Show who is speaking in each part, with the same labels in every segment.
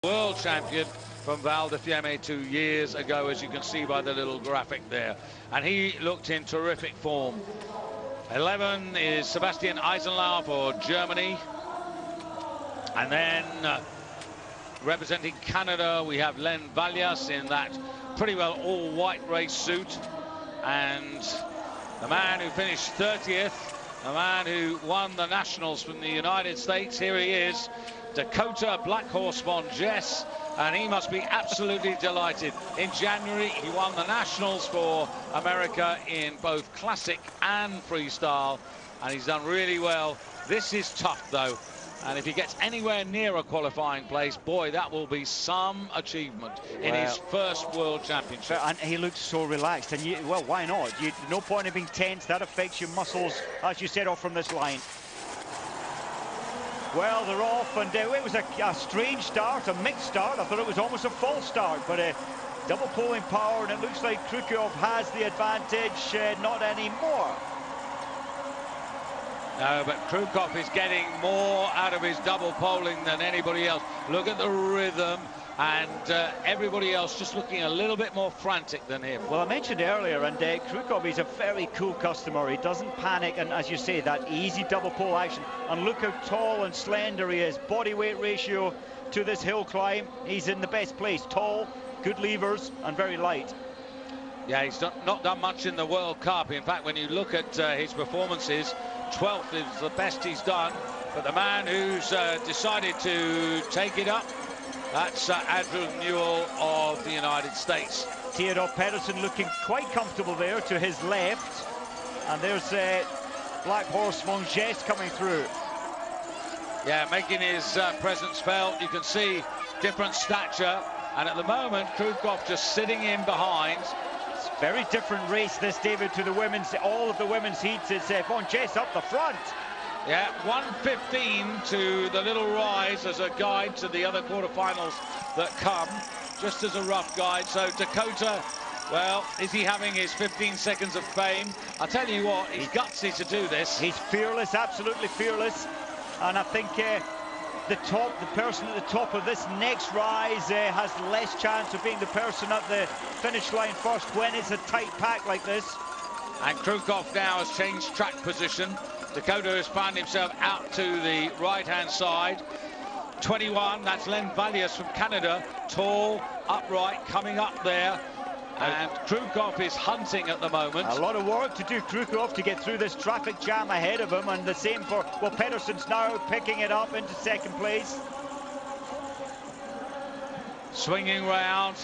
Speaker 1: World champion from Val di Fiemme 2 years ago, as you can see by the little graphic there. And he looked in terrific form. 11 is Sebastian Eisenlauer for Germany. And then representing Canada, we have Len Vallias in that pretty well all-white race suit. And the man who finished 30th, the man who won the Nationals from the United States, here he is, Dakota Black Horse von Jess, and he must be absolutely delighted. In January, he won the Nationals for America in both classic and freestyle, and he's done really well. This is tough, though, and if he gets anywhere near a qualifying place, boy, that will be some achievement in his first World Championship.
Speaker 2: And he looks so relaxed, and well, why not? No point in being tense. That affects your muscles, as you set off from this line. Well, they're off, and it was a strange start, a mixed start. I thought it was almost a false start, but double pulling power, and it looks like Krukov has the advantage. Not anymore.
Speaker 1: No, but Krukov is getting more out of his double polling than anybody else. Look at the rhythm, and everybody else just looking a little bit more frantic than him.
Speaker 2: Well, I mentioned earlier, and Krukov is a very cool customer. He doesn't panic, and as you say, that easy double pole action. And look how tall and slender he is. Body weight ratio to this hill climb, he's in the best place. Tall, good levers, and very light.
Speaker 1: Yeah, he's not done much in the World Cup. In fact, when you look at his performances, 12th is the best he's done. But the man who's decided to take it up, that's Andrew Newell of the United States.
Speaker 2: Theodor Pedersen looking quite comfortable there to his left. And there's Black Horse von Jess coming through.
Speaker 1: Yeah, making his presence felt. You can see different stature. And at the moment, Krukov just sitting in behind.
Speaker 2: It's a very different race, this, David, to the women's. All of the women's heats, it's von Jess up the front.
Speaker 1: Yeah, 1:15 to the little rise as a guide to the other quarterfinals that come, just as a rough guide. So Dakota, well, is he having his 15 seconds of fame? I'll tell you what, he's gutsy to do this.
Speaker 2: He's fearless, absolutely fearless. And I think the person at the top of this next rise has less chance of being the person at the finish line first when it's a tight pack like this.
Speaker 1: And Krukov now has changed track position. Dakota has found himself out to the right-hand side. 21, that's Len Vallias from Canada. Tall, upright, coming up there. And Krukov is hunting at the moment.
Speaker 2: A lot of work to do, Krukov, to get through this traffic jam ahead of him. And the same for, well, Pedersen's now picking it up into second place.
Speaker 1: Swinging round.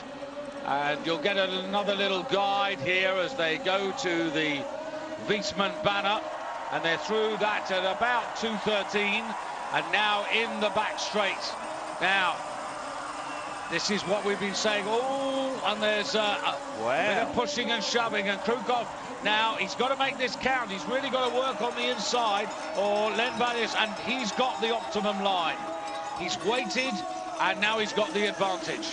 Speaker 1: And you'll get another little guide here as they go to the Wiesmann banner. And they're through that at about 2:13, and now in the back straight. Now, this is what we've been saying. Oh, and there's a bit of pushing and shoving, and Krukov now, he's got to make this count. He's really got to work on the inside, or Len Vallias, and he's got the optimum line. He's waited, and now he's got the advantage.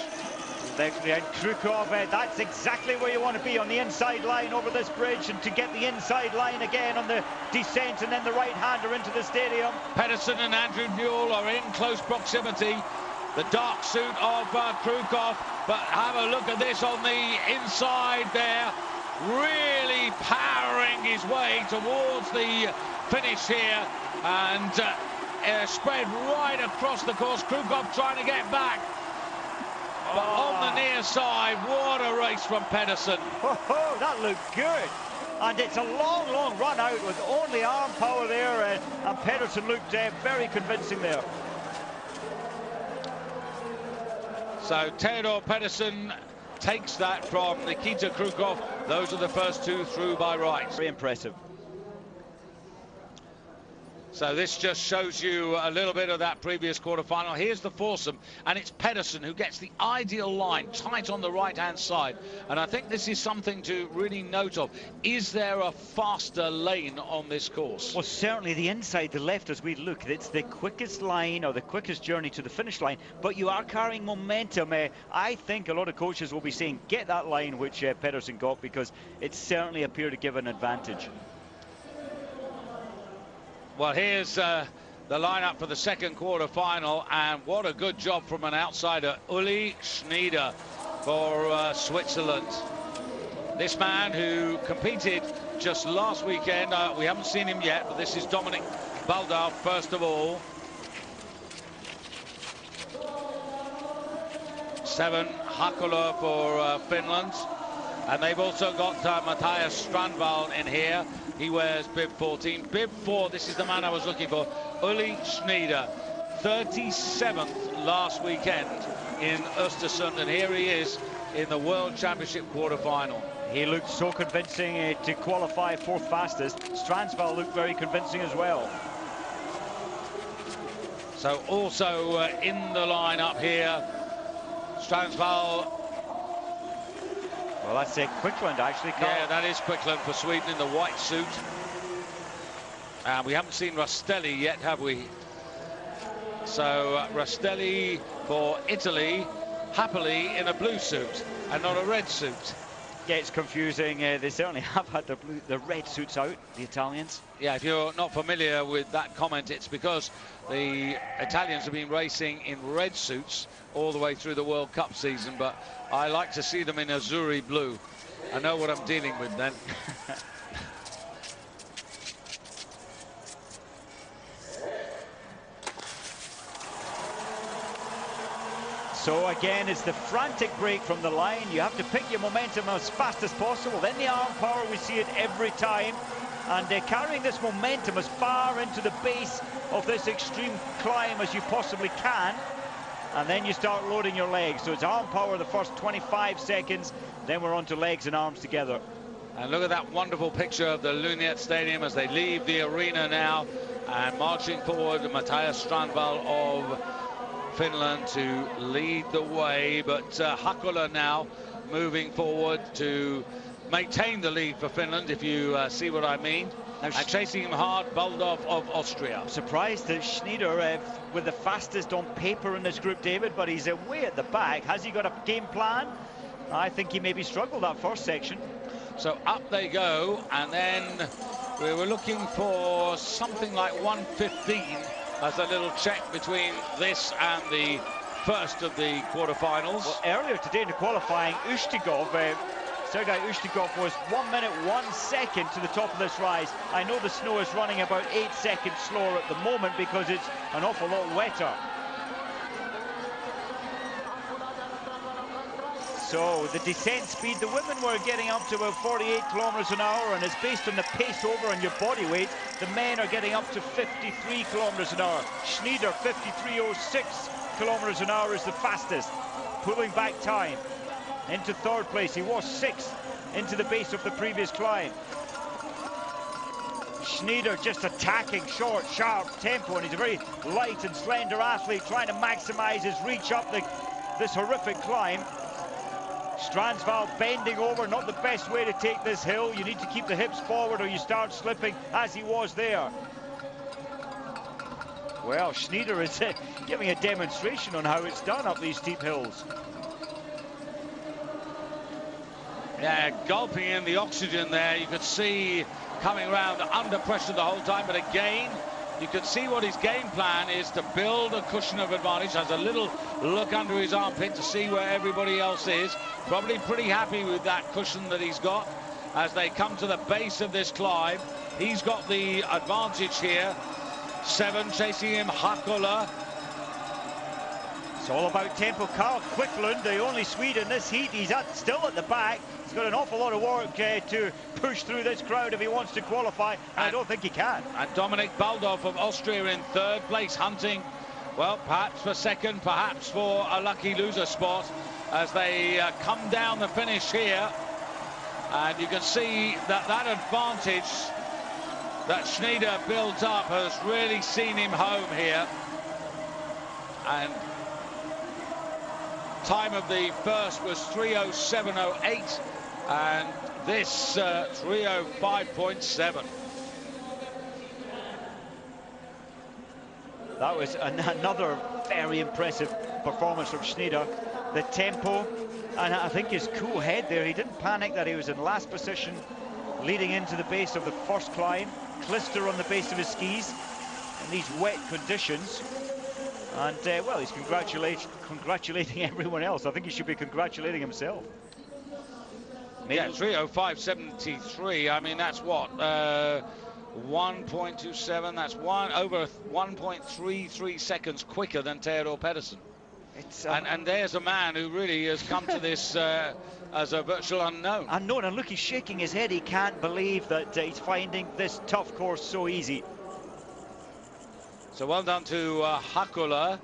Speaker 2: And Krukov, that's exactly where you want to be, on the inside line over this bridge, and to get the inside line again on the descent, and then the right-hander into the stadium.
Speaker 1: Pedersen and Andrew Newell are in close proximity. The dark suit of Krukov, but have a look at this on the inside there, really powering his way towards the finish here, and spread right across the course. Krukov trying to get back. But on the near side, what a race from Pedersen.
Speaker 2: Oh, that looked good. And it's a long, long run out with only arm power there. And Pedersen looked very convincing there.
Speaker 1: So Theodor Pedersen takes that from Nikita Krukov. Those are the first two through by right.
Speaker 2: Very impressive.
Speaker 1: So this just shows you a little bit of that previous quarterfinal. Here's the foursome, and it's Pedersen who gets the ideal line, tight on the right-hand side. And I think this is something to really note of. Is there a faster lane on this course?
Speaker 2: Well, certainly the inside, the left, as we look, it's the quickest line, or the quickest journey to the finish line, but you are carrying momentum. I think a lot of coaches will be saying, get that line, which Pedersen got, because it certainly appeared to give an advantage.
Speaker 1: Well, here's the lineup for the second quarter-final, and what a good job from an outsider, Uli Schneider for Switzerland. This man who competed just last weekend, we haven't seen him yet, but this is Dominic Baldauf first of all. 7, Hakola for Finland. And they've also got Matthias Strandvall in here. He wears bib 14. Bib 4, this is the man I was looking for, Uli Schneider, 37th last weekend in Östersund, and here he is in the World Championship quarter-final.
Speaker 2: He looked so convincing to qualify 4th fastest. Strandvall looked very convincing as well.
Speaker 1: So also in the lineup here, Strandvall.
Speaker 2: Well, that's Quickland, actually. Carl.
Speaker 1: Yeah, that is Quickland for Sweden in the white suit. And we haven't seen Rastelli yet, have we? So Rastelli for Italy, happily in a blue suit and not a red suit.
Speaker 2: Yeah, it's confusing. They certainly have had the red suits out, the Italians.
Speaker 1: Yeah, if you're not familiar with that comment, it's because the Italians have been racing in red suits all the way through the World Cup season, but I like to see them in Azzurri blue. I know what I'm dealing with then.
Speaker 2: So again, it's the frantic break from the line. You have to pick your momentum as fast as possible. Then the arm power, we see it every time. And carrying this momentum as far into the base of this extreme climb as you possibly can. And then you start loading your legs. So it's arm power the first 25 seconds. Then we're on to legs and arms together.
Speaker 1: And look at that wonderful picture of the Luniet Stadium as they leave the arena now. And marching forward, Matthias Strandvall of Finland to lead the way, but Hakola now moving forward to maintain the lead for Finland, if you see what I mean. Now, and chasing him hard, Baldauf of Austria.
Speaker 2: I'm surprised that Schneider with the fastest on paper in this group, David, but he's way at the back. Has he got a game plan? I think he maybe struggled that first section.
Speaker 1: So up they go, and then we were looking for something like 1:15 as a little check between this and the first of the quarterfinals.
Speaker 2: Well, earlier today in the qualifying, Sergei Ushtigov was 1 minute 1 second to the top of this rise. I know the snow is running about 8 seconds slower at the moment because it's an awful lot wetter. So the descent speed, the women were getting up to about 48 kilometers an hour, and it's based on the pace over on your body weight. The men are getting up to 53 kilometers an hour. Schneider, 53.06 kilometers an hour is the fastest, pulling back time into 3rd place. He was 6th into the base of the previous climb. Schneider just attacking short, sharp tempo, and he's a very light and slender athlete trying to maximize his reach up this horrific climb. Strandvall bending over, not the best way to take this hill. You need to keep the hips forward or you start slipping, as he was there. Well, Schneider is giving a demonstration on how it's done up these steep hills.
Speaker 1: Yeah, gulping in the oxygen there. You could see coming around under pressure the whole time, but again, you can see what his game plan is to build a cushion of advantage. Has a little look under his armpit to see where everybody else is. Probably pretty happy with that cushion that he's got as they come to the base of this climb. He's got the advantage here. 7 chasing him, Hakola.
Speaker 2: It's all about tempo. Carl Quickland, the only Swede in this heat, he's still at the back. He's got an awful lot of work to push through this crowd if he wants to qualify, and I don't think he can. And
Speaker 1: Dominic Baldauf of Austria in 3rd place, hunting, well, perhaps for 2nd, perhaps for a lucky loser spot as they come down the finish here. And you can see that advantage that Schneider built up has really seen him home here. And time of the first was 3:07.08, and this 3:05.7.
Speaker 2: That was another very impressive performance from Schneider. The tempo, and I think his cool head there. He didn't panic that he was in last position leading into the base of the first climb. Clister on the base of his skis. in these wet conditions. And, well, he's congratulating everyone else. I think he should be congratulating himself.
Speaker 1: Yeah, 3:05.73. I mean, that's what? 1.27. That's over 1.33 seconds quicker than Theodor Pedersen. And there's a man who really has come to this as a virtual unknown.
Speaker 2: Unknown, and look, he's shaking his head. He can't believe that he's finding this tough course so easy.
Speaker 1: So well done to Hakula.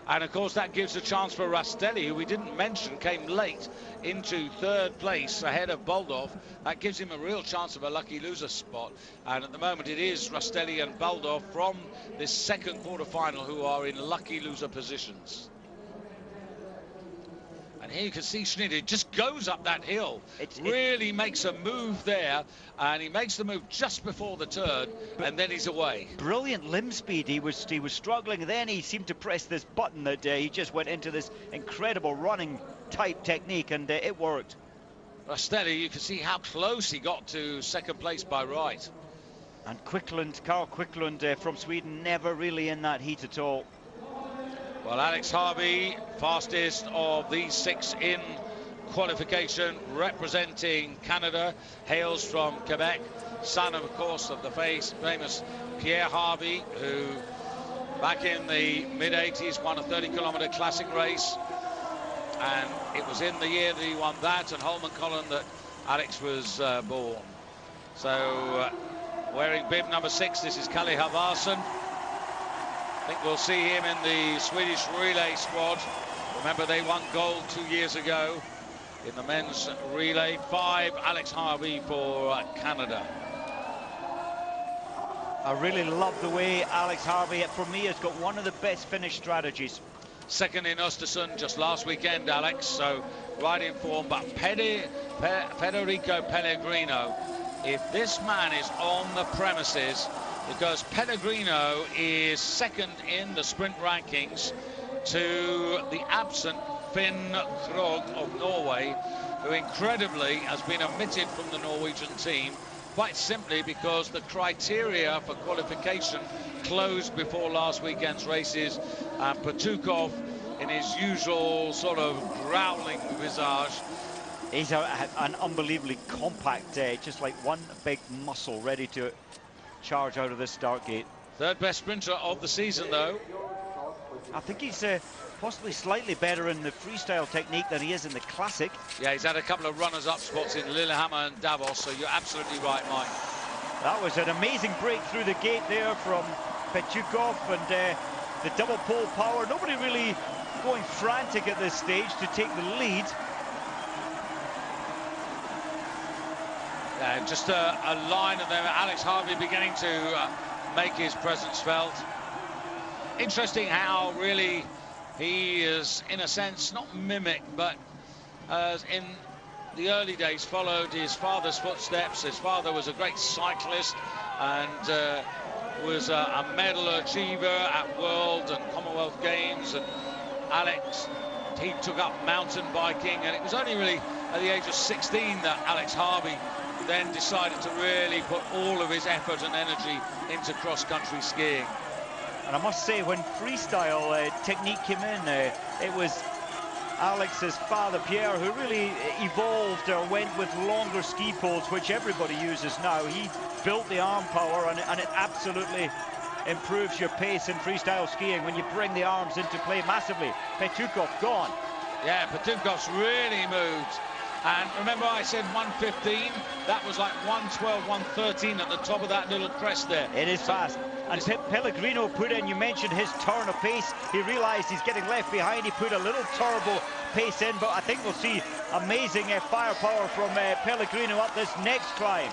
Speaker 1: And of course that gives a chance for Rastelli, who we didn't mention, came late into third place ahead of Boldov. That gives him a real chance of a lucky loser spot. And at the moment it is Rastelli and Boldov from this second quarter-final who are in lucky loser positions. And here you can see Schneider just goes up that hill. Really makes a move there, and he makes the move just before the turn, and then he's away.
Speaker 2: Brilliant limb speed. He was struggling, then he seemed to press this button that he just went into this incredible running type technique, and it worked.
Speaker 1: Rastelli, you can see how close he got to second place by right.
Speaker 2: And Carl Quicklund from Sweden, never really in that heat at all.
Speaker 1: Well, Alex Harvey, fastest of these 6 in qualification, representing Canada, hails from Quebec, son, of course, of the famous Pierre Harvey, who back in the mid-80s won a 30-kilometer classic race. And it was in the year that he won that and Holmenkollen that Alex was born. So, wearing bib number 6, this is Kalle Halvarsson. I think we'll see him in the Swedish relay squad. Remember, they won gold 2 years ago in the men's relay. 5, Alex Harvey for Canada.
Speaker 2: I really love the way Alex Harvey, for me, has got one of the best finish strategies.
Speaker 1: Second in Östersund just last weekend, Alex, so right in form. But Federico Pellegrino, if this man is on the premises, because Pellegrino is second in the sprint rankings to the absent Finn Krogh of Norway, who incredibly has been omitted from the Norwegian team, quite simply because the criteria for qualification closed before last weekend's races. Petukov, in his usual sort of growling visage.
Speaker 2: He's an unbelievably compact, just like one big muscle ready to charge out of this start gate.
Speaker 1: Third best sprinter of the season, though.
Speaker 2: I think he's possibly slightly better in the freestyle technique than he is in the classic.
Speaker 1: Yeah, he's had a couple of runners-up spots in Lillehammer and Davos, so you're absolutely right, Mike.
Speaker 2: That was an amazing break through the gate there from Petukov, and the double pole power. Nobody really going frantic at this stage to take the lead.
Speaker 1: Yeah, just a line of them. Alex Harvey beginning to make his presence felt. Interesting how really he is, in a sense, not mimic, but in the early days followed his father's footsteps. His father was a great cyclist and was a medal achiever at World and Commonwealth Games. And Alex, he took up mountain biking, and it was only really at the age of 16 that Alex Harvey then decided to really put all of his effort and energy into cross-country skiing.
Speaker 2: And I must say, when freestyle technique came in, it was Alex's father, Pierre, who really evolved or went with longer ski poles, which everybody uses now. He built the arm power, and it absolutely improves your pace in freestyle skiing when you bring the arms into play massively. Petukov gone.
Speaker 1: Yeah, Petukov's really moved. And remember I said 1:15? That was like 1:12, 1:13 at the top of that little crest there.
Speaker 2: It is fast. And Pellegrino put in, you mentioned his turn of pace. He realized he's getting left behind. He put a little turbo pace in, but I think we'll see amazing firepower from Pellegrino up this next climb.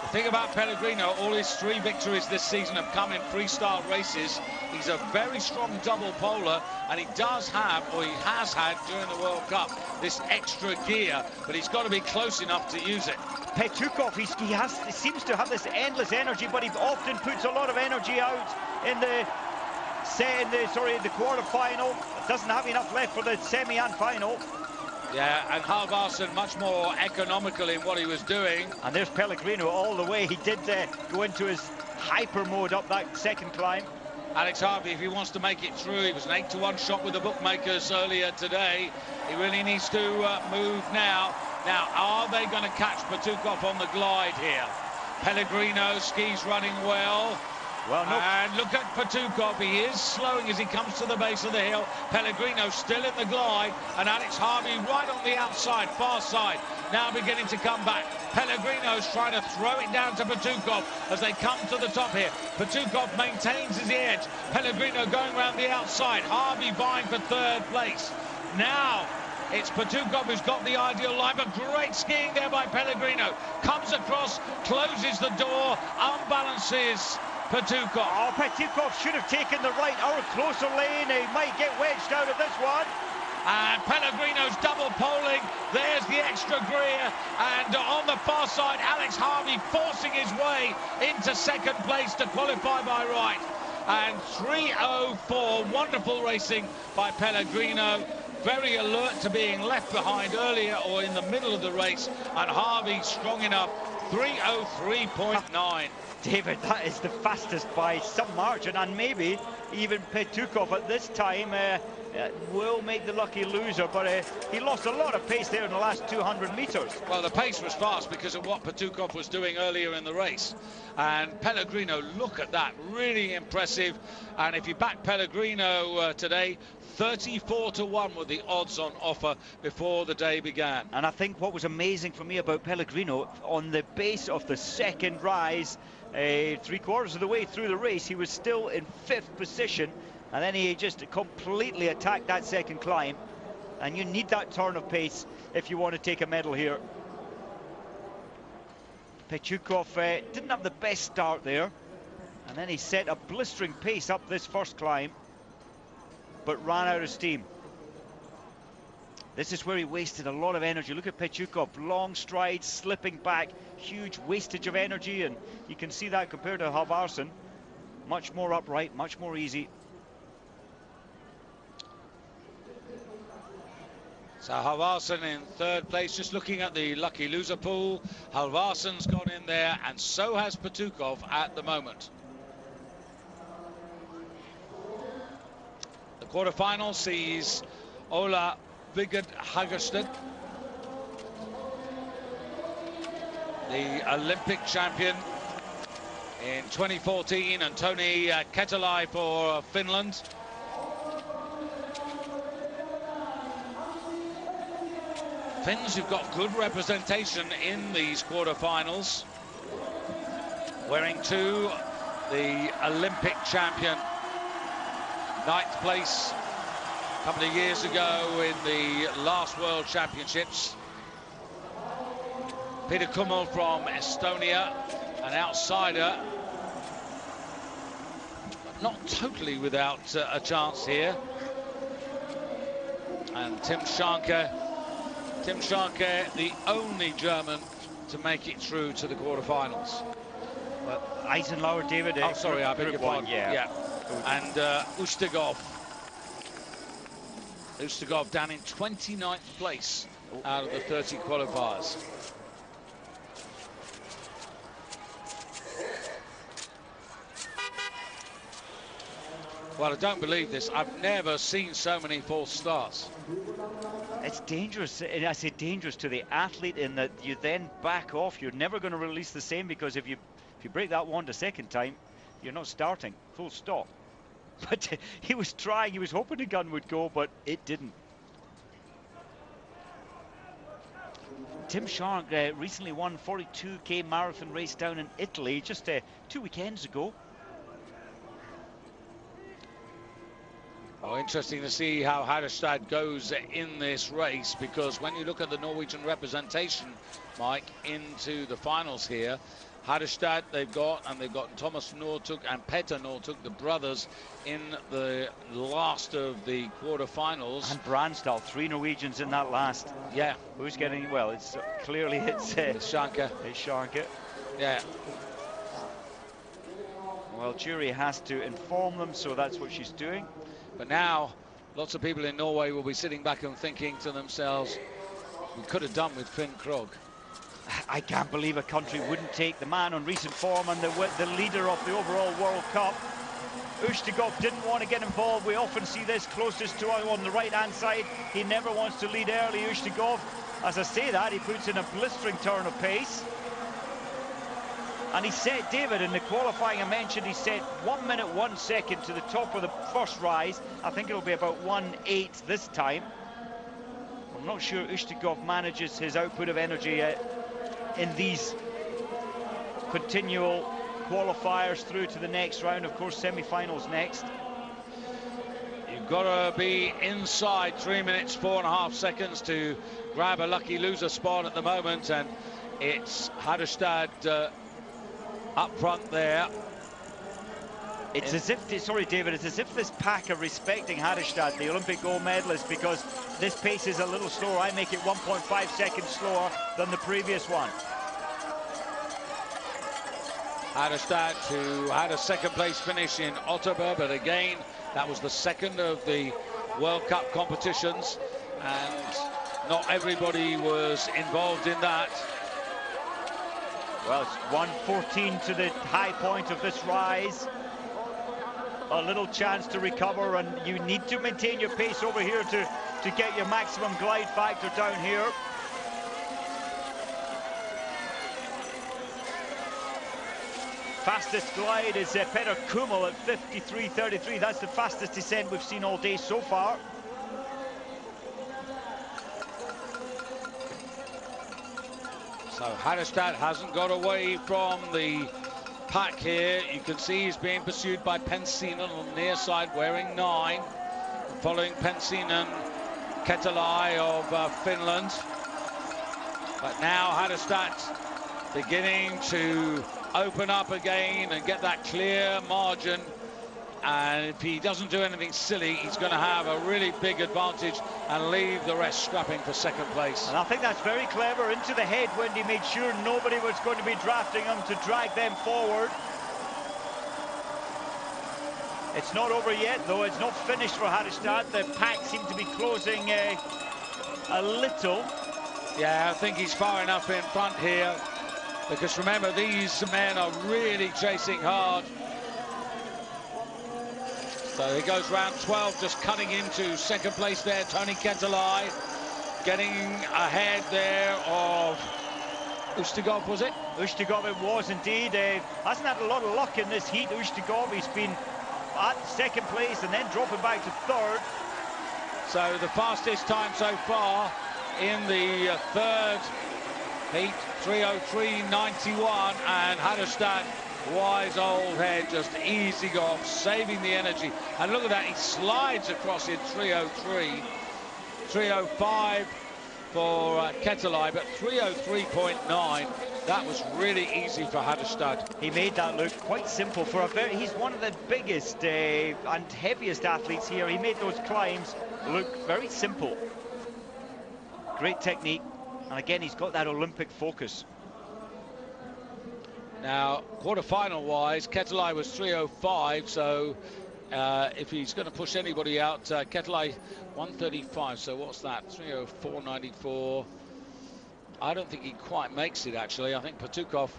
Speaker 1: The thing about Pellegrino, all his 3 victories this season have come in freestyle races. He's a very strong double polar, and he does have, or he has had during the World Cup, this extra gear, but he's got to be close enough to use it.
Speaker 2: Petukov, he seems to have this endless energy, but he often puts a lot of energy out in the quarter-final. Doesn't have enough left for the semi and final.
Speaker 1: Yeah, and Halvarsson much more economical in what he was doing.
Speaker 2: And there's Pellegrino all the way. He did go into his hyper mode up that second climb.
Speaker 1: Alex Harvey, if he wants to make it through, he was an 8-to-1 shot with the bookmakers earlier today. He really needs to move now. Now, are they going to catch Patukov on the glide here? Pellegrino, skis running well.
Speaker 2: Well, no.
Speaker 1: And look at Patukov, he is slowing as he comes to the base of the hill. Pellegrino still in the glide, and Alex Harvey right on the outside, far side, now beginning to come back. Pellegrino's trying to throw it down to Patukov as they come to the top here. Patukov maintains his edge. Pellegrino going around the outside. Harvey vying for third place. Now it's Patukov who's got the ideal line, but great skiing there by Pellegrino. Comes across, closes the door, unbalances Patukov.
Speaker 2: Oh, Patukov should have taken the right or closer lane. He might get wedged out of this one.
Speaker 1: And Pellegrino's double poling. There's the extra gear. And on the far side, Alex Harvey forcing his way into second place to qualify by right. And 3:04, wonderful racing by Pellegrino. Very alert to being left behind earlier or in the middle of the race. And Harvey strong enough, 3:03.9.
Speaker 2: David, that is the fastest by some margin, and maybe even Patukov at this time will make the lucky loser, but he lost a lot of pace there in the last 200 meters.
Speaker 1: Well, the pace was fast because of what Patukov was doing earlier in the race. And Pellegrino, look at that, really impressive. And if you back Pellegrino today, 34-1 were the odds on offer before the day began.
Speaker 2: And I think what was amazing for me about Pellegrino, on the base of the second rise, 3/4 of the way through the race, he was still in 5th position, and then he just completely attacked that second climb. And you need that turn of pace if you want to take a medal here. Patukov didn't have the best start there, and then he set a blistering pace up this first climb, but ran out of steam. This is where he wasted a lot of energy. Look at Patukov, long strides, slipping back, huge wastage of energy, and you can see that compared to Halvarsson. Much more upright, much more easy.
Speaker 1: So Halvarsson in third place, just looking at the lucky loser pool. Halvarsson's gone in there, and so has Patukov at the moment. The quarterfinal sees Ola Vigard Hagerstad, the Olympic champion in 2014, and Toni Ketelai for Finland. Finns who've got good representation in these quarterfinals. Wearing two, the Olympic champion, 9th place a couple of years ago in the last World Championships. Peter Kummel from Estonia, an outsider, but not totally without a chance here. And Tim Schanke, the only German to make it through to the quarterfinals.
Speaker 2: Well, Eisenlauer, David.
Speaker 1: Oh, sorry, I beg your pardon.
Speaker 2: Yeah.
Speaker 1: And Ustigov down in 29th place out of the 30 qualifiers. Well, I don't believe this. I've never seen so many false starts.
Speaker 2: It's dangerous, and I say dangerous to the athlete in that you then back off. You're never going to release the same, because if you break that wand a second time, you're not starting, full stop. But he was trying, he was hoping the gun would go, but it didn't. Tim Schanke recently won 42k marathon race down in Italy just 2 weekends ago.
Speaker 1: Oh, interesting to see how Hagerstad goes in this race, because when you look at the Norwegian representation, Mike, into the finals here, Hagerstad they've got Thomas Northug and Petter Northug, the brothers, in the last of the quarterfinals.
Speaker 2: And Bransdal, 3 Norwegians in that last.
Speaker 1: Yeah.
Speaker 2: Who's getting, well, it's clearly it's
Speaker 1: Schanke.
Speaker 2: It's Schanke.
Speaker 1: Yeah.
Speaker 2: Well, jury has to inform them, so that's what she's doing.
Speaker 1: But now, lots of people in Norway will be sitting back and thinking to themselves, we could have done with Finn Krogh.
Speaker 2: I can't believe a country wouldn't take the man on recent form and the leader of the overall World Cup. Ushtigov didn't want to get involved. We often see this closest to on the right-hand side. He never wants to lead early, Ushtigov. As I say that, he puts in a blistering turn of pace. And he set, David, in the qualifying I mentioned, he set 1 minute 1 second to the top of the first rise. I think it'll be about 1:08 this time. I'm not sure Ushtigov manages his output of energy in these continual qualifiers through to the next round. Of course, semi-finals next.
Speaker 1: You've got to be inside 3 minutes 4.5 seconds to grab a lucky loser spot at the moment, and it's Hadderstad up front there.
Speaker 2: It's as if, sorry David, it's as if this pack are respecting Hadderstad, the Olympic gold medalist, because this pace is a little slower. I make it 1.5 seconds slower than the previous one.
Speaker 1: Hadderstad, who had a second place finish in Ottawa, but again, that was the second of the World Cup competitions, and not everybody was involved in that.
Speaker 2: Well, it's 1:14 to the high point of this rise. A little chance to recover, and you need to maintain your pace over here to get your maximum glide factor down here. Fastest glide is Peter Kummel at 53.33. That's the fastest descent we've seen all day so far.
Speaker 1: So Hadderstad hasn't got away from the pack here. You can see he's being pursued by Pensinen on the near side, wearing 9. Following Pensinen, Ketalai of Finland. But now Hadderstad beginning to open up again and get that clear margin. And if he doesn't do anything silly, he's going to have a really big advantage and leave the rest scrapping for second place.
Speaker 2: And I think that's very clever. Into the headwind, he made sure nobody was going to be drafting him to drag them forward. It's not over yet, though. It's not finished for Hadderstad. The pack seem to be closing a little.
Speaker 1: Yeah, I think he's far enough in front here, because remember, these men are really chasing hard. So he goes round 12, just cutting into second place there. Tony Ketalai getting ahead there of Ushtigov, was it?
Speaker 2: Ushtigov it was indeed. Hasn't had a lot of luck in this heat, Ushtigov. He's been at second place and then dropping back to third.
Speaker 1: So the fastest time so far in the third heat, 3:03.91, and Hadderstad, wise old head, just easing off, saving the energy. And look at that, he slides across in 3:03. 3:05 for Ketalai, but 3:03.9. That was really easy for Hadderstad.
Speaker 2: He made that look quite simple for he's one of the biggest and heaviest athletes here. He made those climbs look very simple. Great technique, and again, he's got that Olympic focus.
Speaker 1: Now, quarter-final-wise, Ketalai was 3:05, so if he's going to push anybody out, Ketalai 1:35, so what's that? 3:04.94. I don't think he quite makes it, actually. I think Petukov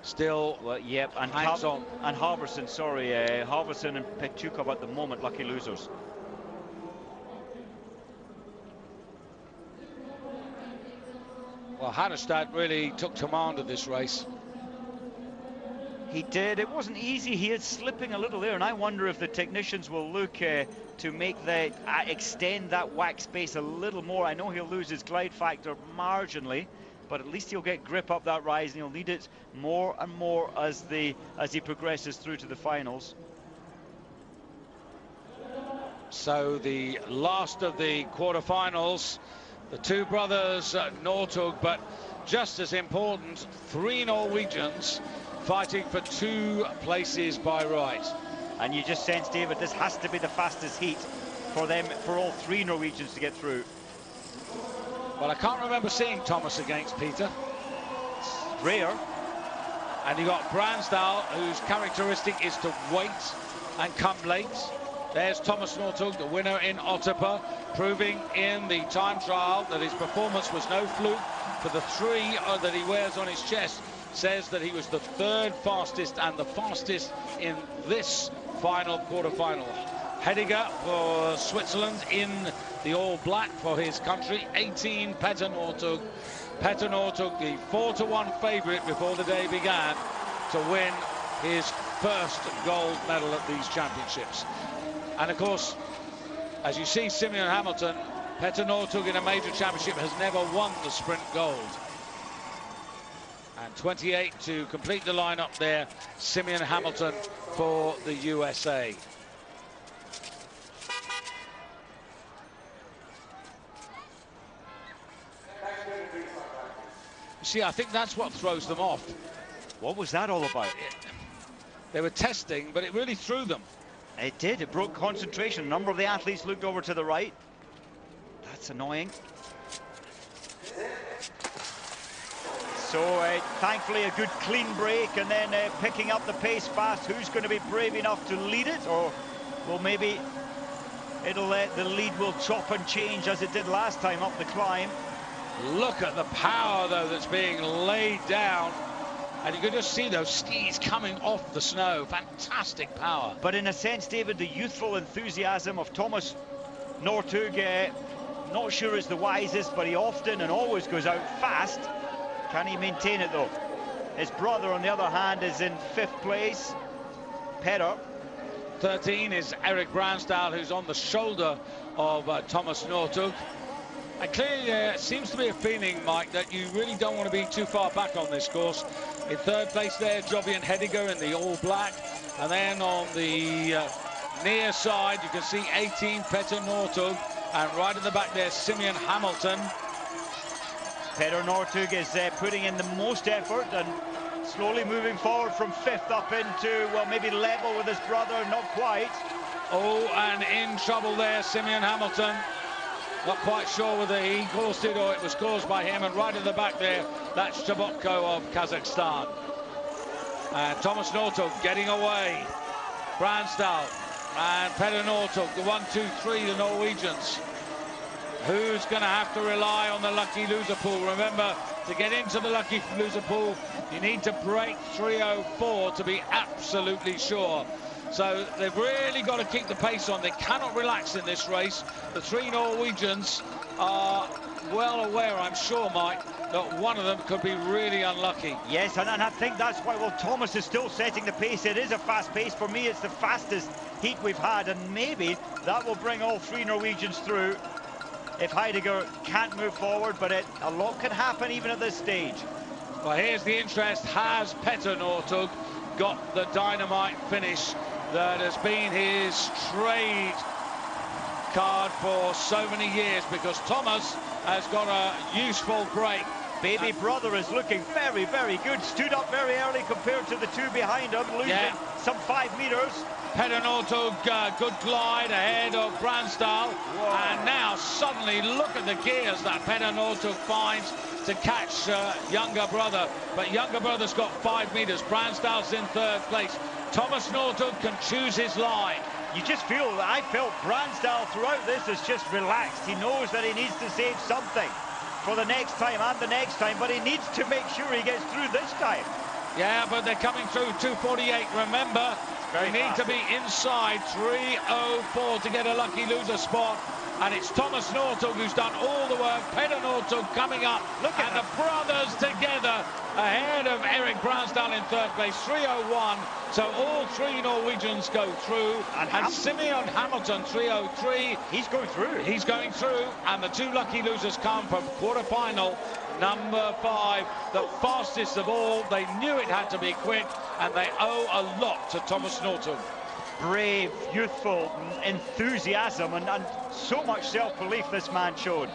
Speaker 1: still
Speaker 2: and
Speaker 1: hangs on.
Speaker 2: And Halvorsen, sorry, Halvorsen and Petukov at the moment, lucky losers.
Speaker 1: Well, Hadderstad really took command of this race.
Speaker 2: He did. It wasn't easy. He is slipping a little there, and I wonder if the technicians will look to make that extend that wax space a little more. I know he'll lose his glide factor marginally, but at least he'll get grip up that rise, and he'll need it more and more as he progresses through to the finals.
Speaker 1: So the last of the quarterfinals, the two brothers Northug, but just as important, 3 Norwegians fighting for 2 places by right.
Speaker 2: And you just sense, David, this has to be the fastest heat for them, for all 3 Norwegians to get through.
Speaker 1: Well, I can't remember seeing Thomas against Peter.
Speaker 2: It's rare.
Speaker 1: And you got Bransdal, whose characteristic is to wait and come late. There's Thomas Northug, the winner in Ottawa, proving in the time trial that his performance was no fluke. For the 3 that he wears on his chest, says that he was the 3rd fastest and the fastest in this final quarter-final. Hediger for Switzerland in the all black for his country. 18, Petter Northug. Petter Northug, the 4-1 favourite before the day began to win his first gold medal at these championships. And of course, as you see, Simeon Hamilton, Petter Northug in a major championship has never won the sprint gold. And 28 to complete the lineup there, Simeon Hamilton for the USA. You see, I think that's what throws them off.
Speaker 2: What was that all about?
Speaker 1: They were testing, but it really threw them.
Speaker 2: It did. It broke concentration. A number of the athletes looked over to the right. That's annoying. So thankfully a good clean break, and then picking up the pace fast. Who's going to be brave enough to lead it? Or, well, maybe it'll the lead will chop and change as it did last time up the climb.
Speaker 1: Look at the power, though, that's being laid down. And you can just see those skis coming off the snow. Fantastic power.
Speaker 2: But in a sense, David, the youthful enthusiasm of Thomas Northug, not sure is the wisest, but he often and always goes out fast. Can he maintain it, though? His brother, on the other hand, is in 5th place. Petter.
Speaker 1: 13 is Eric Bransdal, who's on the shoulder of Thomas Northug. And clearly there seems to be a feeling, Mike, that you really don't want to be too far back on this course. In 3rd place there, Jovian Hediger in the all black. And then on the near side, you can see 18, Petter Northug. And right at the back there, Simeon Hamilton.
Speaker 2: Petter Northug is putting in the most effort and slowly moving forward from 5th up into, well, maybe level with his brother, not quite.
Speaker 1: Oh, and in trouble there, Simeon Hamilton. Not quite sure whether he caused it or it was caused by him. And right at the back there, that's Chabotko of Kazakhstan. And Thomas Northug getting away. Bransdal and Petter Northug, the 1, 2, 3, the Norwegians. Who's going to have to rely on the lucky loser pool? Remember, to get into the lucky loser pool, you need to break 3:04 to be absolutely sure. So they've really got to keep the pace on. They cannot relax in this race. The 3 Norwegians are well aware, I'm sure, Mike, that one of them could be really unlucky.
Speaker 2: Yes, and I think that's why, well, Thomas is still setting the pace. It is a fast pace. For me, it's the fastest heat we've had, and maybe that will bring all 3 Norwegians through if Heidegger can't move forward, but a lot can happen even at this stage.
Speaker 1: Well, here's the interest. Has Petter Northug got the dynamite finish that has been his trade card for so many years? Because Thomas has got a useful break.
Speaker 2: Baby brother is looking very, very good. Stood up very early compared to the 2 behind him, losing some 5 meters.
Speaker 1: Petter Northug, good glide ahead of Bransdal. Whoa. And now suddenly look at the gears that Petter Northug finds to catch younger brother. But younger brother's got 5 meters. Bransdal's in 3rd place. Thomas Northug can choose his line.
Speaker 2: You just feel, I felt Bransdal throughout this is just relaxed. He knows that he needs to save something for the next time and the next time, but he needs to make sure he gets through this time.
Speaker 1: Yeah, but they're coming through 2:48. Remember, they need to be inside 3:04 to get a lucky loser spot. And it's Thomas Northug who's done all the work. Petter Northug coming up.
Speaker 2: Look at
Speaker 1: the brothers together ahead of Eric Bransdal in 3rd place, 3:01. So all 3 Norwegians go through. And Simeon Hamilton, 3:03.
Speaker 2: He's going through.
Speaker 1: He's going through. And the 2 lucky losers come from quarter-final number 5, the fastest of all. They knew it had to be quick, and they owe a lot to Thomas Northug.
Speaker 2: Brave, youthful enthusiasm, and so much self-belief this man showed.